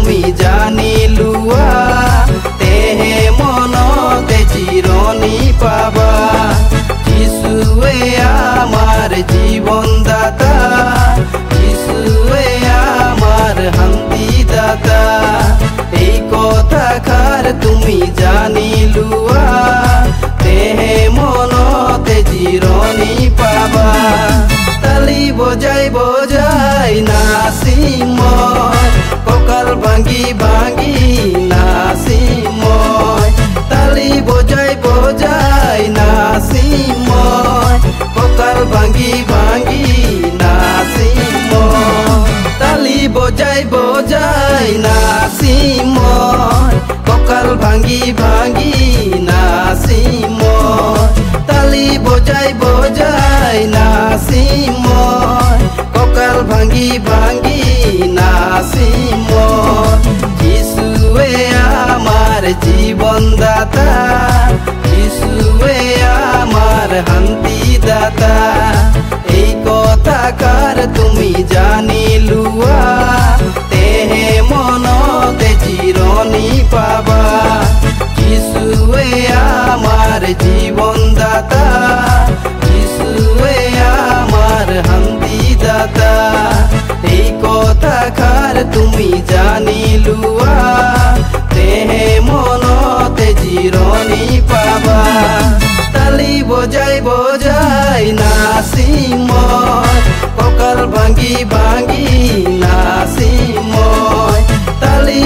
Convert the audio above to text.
তুমি জানি লোৱা তেহে মনতে জিৰণি পাবা যিশুৱে আমাৰ জীৱন দাতা যিশুৱে আমাৰ শান্তি দাতা এই কথাষাৰ তুমি জানি লোৱা তেহে মনতে জিৰণি পাবা তালি বজাই বজাই নাচিম মই কঁকাল ভাঙি ভাঙি নাচিম মই তালি বজাই বজাই নাচিম মই কঁকাল ভাঙি ভাঙি নাচিম মই তালি বজাই বজাই নাচিম মই কঁকাল ভাঙি ভাঙি নাচিম মই তালি বজাই বজাই নাচিম মই কঁকাল ভাঙি ভাঙি নাচিম মই যিশুৱে আমাৰ জীৱন দাতা যিশুৱে আমাৰ শান্তি দাতা এই কথাষাৰ তুমি জানি লোৱা তেহে মনতে জিৰণি পাবা যিশুৱে আমাৰ জীৱন দাতা যিশুৱে আমাৰ শান্তি দাতা এই কথাষাৰ তুমি জানি লোৱা তেহে মনতে জিৰণি পাবা তালি বজাই বজাই নাচিম মই কঁকাল ভাঙি ভাঙি নাচিম মই তালি